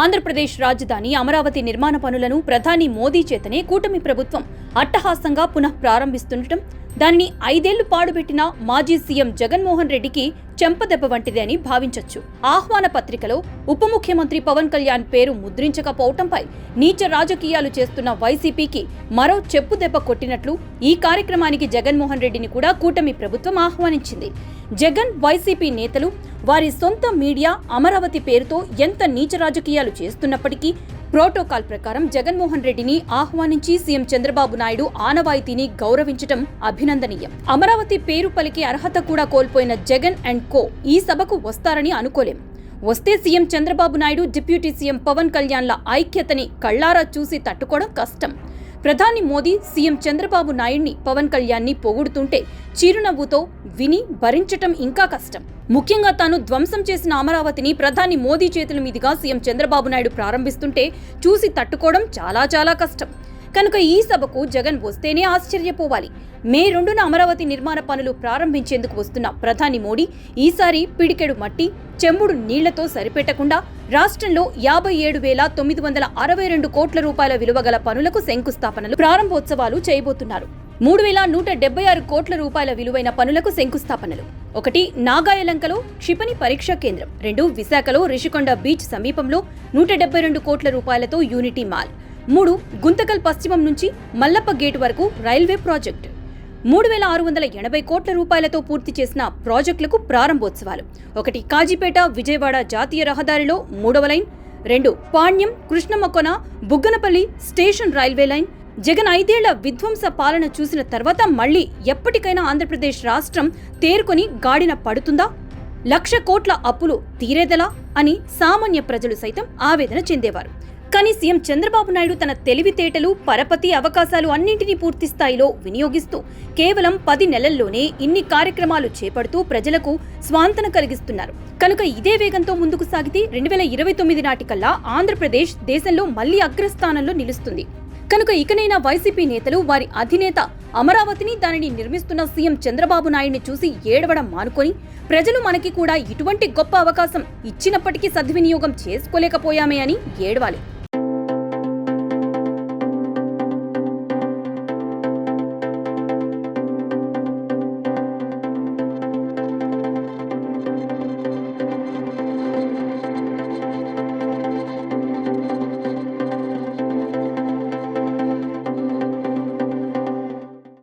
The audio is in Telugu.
ఆంధ్రప్రదేశ్ రాజధాని అమరావతి నిర్మాణ పనులను ప్రధాని మోదీ చేతనే కూటమి ప్రభుత్వం అట్టహాసంగా పునః ప్రారంభిస్తుండటం దానిని 5 ఏళ్లు పాడుపెట్టిన మాజీ సీఎం జగన్మోహన్ రెడ్డికి చెంపదెబ్బ వంటిదే అని భావించొచ్చు. ఆహ్వాన పత్రికలో ఉప ముఖ్యమంత్రి పవన్ కళ్యాణ్ పేరు ముద్రించకపోవటంపై నీచ రాజకీయాలు చేస్తున్న వైసీపీకి మరో చెప్పుదెబ్బ కొట్టినట్లు ఈ కార్యక్రమానికి జగన్మోహన్ రెడ్డిని కూడా కూటమి ప్రభుత్వం ఆహ్వానించింది. జగన్, వైసీపీ నేతలు వారి సొంత మీడియా అమరావతి పేరుతో ఎంత నీచ రాజకీయాలు చేస్తున్నప్పటికీ ప్రోటోకాల్ ప్రకారం జగన్మోహన్ రెడ్డిని ఆహ్వానించి సీఎం చంద్రబాబు నాయుడు ఆనవాయితీని గౌరవించడం అభినందనీయం. అమరావతి పేరు పలికి అర్హత కూడా కోల్పోయిన జగన్ అండ్ కో ఈ సభకు వస్తారని అనుకోలేం. వస్తే CM Chandrababu Naidu, deputy CM Pawan కళ్యాణ్ల ఐక్యతని కళ్లారా చూసి తట్టుకోవడం కష్టం. ప్రధాని మోదీ సీఎం చంద్రబాబు నాయుడిని, పవన్ కళ్యాణ్ని పొగుడుతుంటే చిరునవ్వుతో విని భరించటం ఇంకా కష్టం. ముఖ్యంగా తాను ధ్వంసం చేసిన అమరావతిని ప్రధాని మోదీ చేతుల మీదుగా సీఎం చంద్రబాబు నాయుడు ప్రారంభిస్తుంటే చూసి తట్టుకోవడం చాలా కష్టం. కనుక ఈ సభకు జగన్ వస్తేనే ఆశ్చర్యపోవాలి. మే 2న అమరావతి నిర్మాణ పనులు ప్రారంభించేందుకు వస్తున్న ప్రధాని మోడీ ఈసారి పిడికెడు మట్టి, చెంబుడు నీళ్లతో సరిపెట్టకుండా రాష్ట్రంలో 57,962 కోట్ల రూపాయల విలువ గల పనులకు శంకుస్థాపనలు, ప్రారంభోత్సవాలు చేయబోతున్నారు. 3,176 కోట్ల రూపాయల విలువైన పనులకు శంకుస్థాపనలు. 1 నాగాయలంకలో క్షిపణి పరీక్షా కేంద్రం, 2 విశాఖలో రిషికొండ బీచ్ సమీపంలో 172 కోట్ల రూపాయలతో యూనిటీ మాల్, 3 గుంతకల్ పశ్చిమం నుంచి మల్లప్ప గేటు వరకు రైల్వే ప్రాజెక్టు, 3,680 కోట్ల రూపాయలతో పూర్తి చేసిన ప్రాజెక్టులకు ప్రారంభోత్సవాలు. 1 కాజీపేట విజయవాడ జాతీయ రహదారిలో 3వ line, 2 Panyam Krishnamakona Bugganapalli station railway line. Jagan 5 ఏళ్ల విధ్వంస పాలన చూసిన తర్వాత మళ్లీ ఎప్పటికైనా ఆంధ్రప్రదేశ్ రాష్ట్రం తేరుకొని గాడిన పడుతుందా? 1,00,000 కోట్ల అప్పులు తీరేదలా అని సామాన్య ప్రజలు సైతం ఆవేదన చెందేవారు. కానీ సీఎం చంద్రబాబు నాయుడు తన తెలివితేటలు, పరపతి, అవకాశాలు అన్నింటినీ పూర్తి స్థాయిలో వినియోగిస్తూ కేవలం 10 నెలల్లోనే ఇన్ని కార్యక్రమాలు చేపడుతూ ప్రజలకు స్వాంతన కలిగిస్తున్నారు. కనుక ఇదే వేగంతో ముందుకు సాగితే 2029 నాటికల్లా ఆంధ్రప్రదేశ్ దేశంలో మళ్లీ అగ్రస్థానంలో నిలుస్తుంది. కనుక ఇకనైనా వైసీపీ నేతలు వారి అధినేత అమరావతిని, దానిని నిర్మిస్తున్న సీఎం చంద్రబాబు నాయుడిని చూసి ఏడవడం మానుకొని ప్రజలు మనకి కూడా ఇటువంటి గొప్ప అవకాశం ఇచ్చినప్పటికీ సద్వినియోగం చేసుకోలేకపోయామే అని ఏడవాలి.